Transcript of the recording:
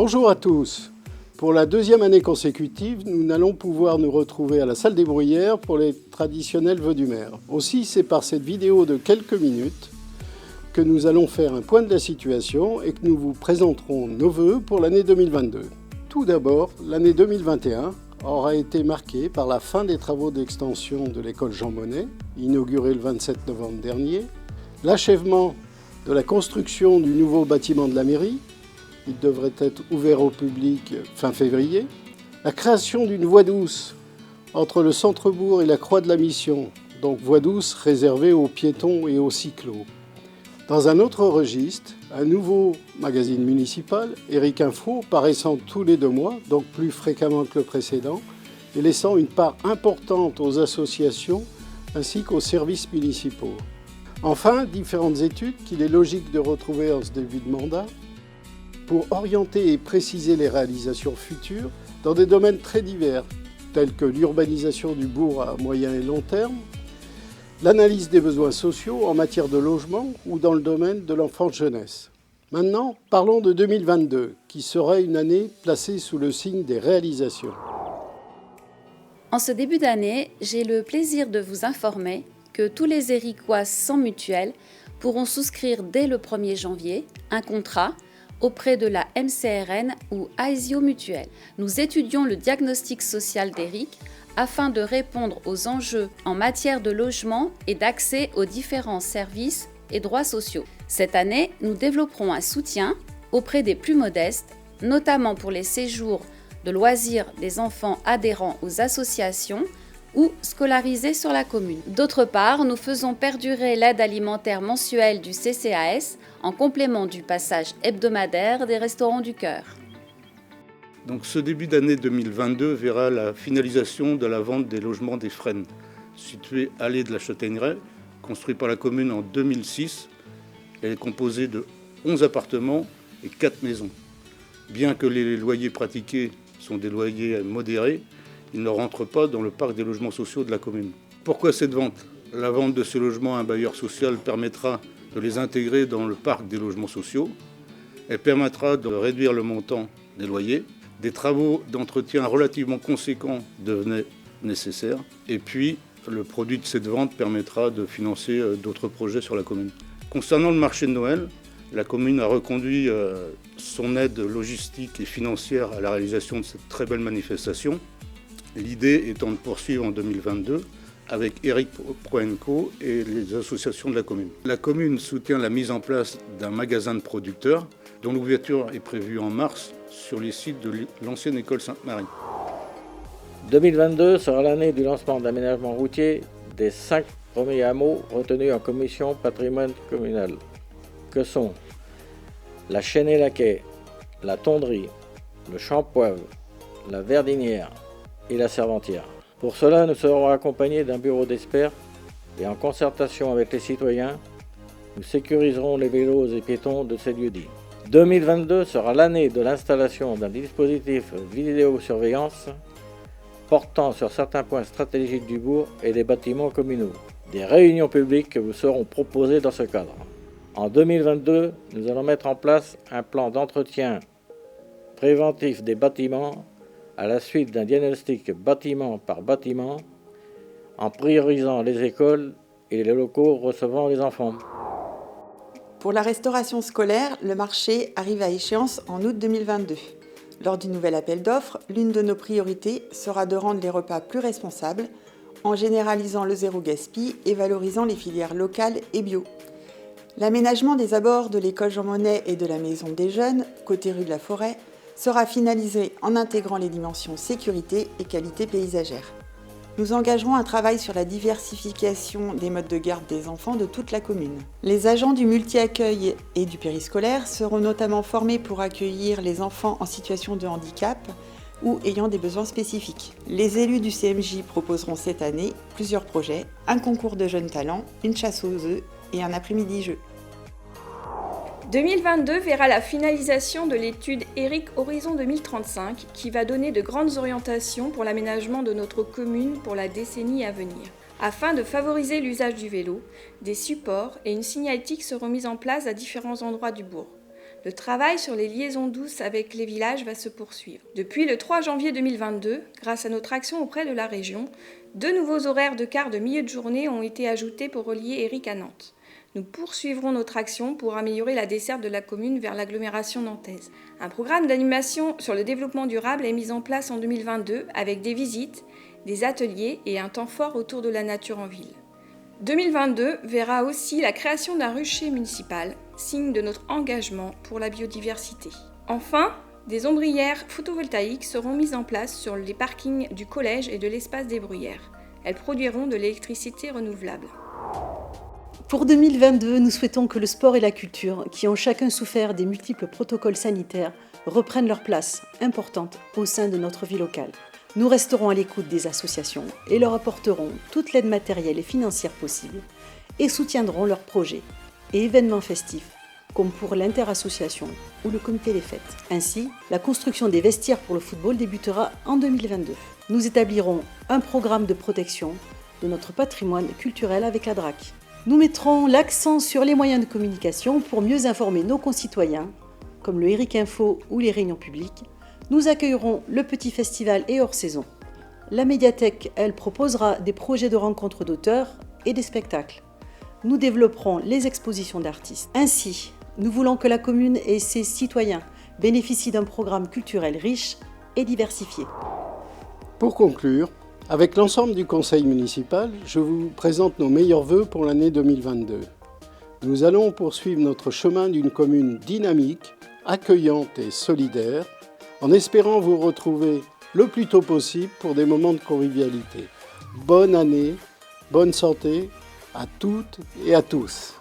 Bonjour à tous. Pour la deuxième année consécutive, nous n'allons pouvoir nous retrouver à la salle des Bruyères pour les traditionnels vœux du maire. Aussi, c'est par cette vidéo de quelques minutes que nous allons faire un point de la situation et que nous vous présenterons nos vœux pour l'année 2022. Tout d'abord, l'année 2021 aura été marquée par la fin des travaux d'extension de l'école Jean Monnet, inaugurée le 27 novembre dernier, l'achèvement de la construction du nouveau bâtiment de la mairie, il devrait être ouvert au public fin février, la création d'une voie douce entre le centre-bourg et la Croix de la Mission, donc voie douce réservée aux piétons et aux cyclos. Dans un autre registre, un nouveau magazine municipal, Éric Info, paraissant tous les 2 mois, donc plus fréquemment que le précédent, et laissant une part importante aux associations ainsi qu'aux services municipaux. Enfin, différentes études qu'il est logique de retrouver en ce début de mandat pour orienter et préciser les réalisations futures dans des domaines très divers, tels que l'urbanisation du bourg à moyen et long terme, l'analyse des besoins sociaux en matière de logement ou dans le domaine de l'enfance-jeunesse. Maintenant, parlons de 2022, qui sera une année placée sous le signe des réalisations. En ce début d'année, j'ai le plaisir de vous informer que tous les Héricois sans mutuelle pourront souscrire dès le 1er janvier un contrat auprès de la MCRN ou Aesio Mutuelle. Nous étudions le diagnostic social d'Éric afin de répondre aux enjeux en matière de logement et d'accès aux différents services et droits sociaux. Cette année, nous développerons un soutien auprès des plus modestes, notamment pour les séjours de loisirs des enfants adhérents aux associations ou scolarisés sur la commune. D'autre part, nous faisons perdurer l'aide alimentaire mensuelle du CCAS en complément du passage hebdomadaire des Restaurants du Cœur. Donc ce début d'année 2022 verra la finalisation de la vente des logements des Fresnes, situés allée de la Châtaigneraie, construit par la commune en 2006. Elle est composée de 11 appartements et 4 maisons. Bien que les loyers pratiqués sont des loyers modérés, ils ne rentrent pas dans le parc des logements sociaux de la commune. Pourquoi cette vente ? La vente de ces logements à un bailleur social permettra de les intégrer dans le parc des logements sociaux. Elle permettra de réduire le montant des loyers. Des travaux d'entretien relativement conséquents devenaient nécessaires. Et puis, le produit de cette vente permettra de financer d'autres projets sur la commune. Concernant le marché de Noël, la commune a reconduit son aide logistique et financière à la réalisation de cette très belle manifestation. L'idée étant de poursuivre en 2022 avec Éric Proenco et les associations de la commune. La commune soutient la mise en place d'un magasin de producteurs dont l'ouverture est prévue en mars sur les sites de l'ancienne école Sainte-Marie. 2022 sera l'année du lancement d'aménagement routier des 5 premiers hameaux retenus en commission patrimoine communal, que sont la Chênaie-Laquais, la Tondrie, le Champ-Poivre, la Verdinière et la Serventière. Pour cela, nous serons accompagnés d'un bureau d'experts et en concertation avec les citoyens, nous sécuriserons les vélos et piétons de ces lieux-dits. 2022 sera l'année de l'installation d'un dispositif vidéosurveillance portant sur certains points stratégiques du bourg et des bâtiments communaux. Des réunions publiques vous seront proposées dans ce cadre. En 2022, nous allons mettre en place un plan d'entretien préventif des bâtiments à la suite d'un diagnostic bâtiment par bâtiment, en priorisant les écoles et les locaux recevant les enfants. Pour la restauration scolaire, le marché arrive à échéance en août 2022. Lors du nouvel appel d'offres, l'une de nos priorités sera de rendre les repas plus responsables en généralisant le zéro gaspille et valorisant les filières locales et bio. L'aménagement des abords de l'école Jean Monnet et de la Maison des Jeunes, côté rue de la Forêt, sera finalisé en intégrant les dimensions sécurité et qualité paysagère. Nous engagerons un travail sur la diversification des modes de garde des enfants de toute la commune. Les agents du multi-accueil et du périscolaire seront notamment formés pour accueillir les enfants en situation de handicap ou ayant des besoins spécifiques. Les élus du CMJ proposeront cette année plusieurs projets, un concours de jeunes talents, une chasse aux œufs et un après-midi jeu. 2022 verra la finalisation de l'étude Éric Horizon 2035 qui va donner de grandes orientations pour l'aménagement de notre commune pour la décennie à venir. Afin de favoriser l'usage du vélo, des supports et une signalétique seront mis en place à différents endroits du bourg. Le travail sur les liaisons douces avec les villages va se poursuivre. Depuis le 3 janvier 2022, grâce à notre action auprès de la région, 2 nouveaux horaires de cars de milieu de journée ont été ajoutés pour relier Éric à Nantes. Nous poursuivrons notre action pour améliorer la desserte de la commune vers l'agglomération nantaise. Un programme d'animation sur le développement durable est mis en place en 2022 avec des visites, des ateliers et un temps fort autour de la nature en ville. 2022 verra aussi la création d'un rucher municipal, signe de notre engagement pour la biodiversité. Enfin, des ombrières photovoltaïques seront mises en place sur les parkings du collège et de l'espace des Bruyères. Elles produiront de l'électricité renouvelable. Pour 2022, nous souhaitons que le sport et la culture, qui ont chacun souffert des multiples protocoles sanitaires, reprennent leur place importante au sein de notre vie locale. Nous resterons à l'écoute des associations et leur apporterons toute l'aide matérielle et financière possible et soutiendrons leurs projets et événements festifs comme pour l'interassociation ou le comité des fêtes. Ainsi, la construction des vestiaires pour le football débutera en 2022. Nous établirons un programme de protection de notre patrimoine culturel avec la DRAC. Nous mettrons l'accent sur les moyens de communication pour mieux informer nos concitoyens, comme le Éric Info ou les réunions publiques. Nous accueillerons le petit festival et hors saison. La médiathèque, elle, proposera des projets de rencontres d'auteurs et des spectacles. Nous développerons les expositions d'artistes. Ainsi, nous voulons que la commune et ses citoyens bénéficient d'un programme culturel riche et diversifié. Pour conclure, avec l'ensemble du conseil municipal, je vous présente nos meilleurs vœux pour l'année 2022. Nous allons poursuivre notre chemin d'une commune dynamique, accueillante et solidaire, en espérant vous retrouver le plus tôt possible pour des moments de convivialité. Bonne année, bonne santé à toutes et à tous.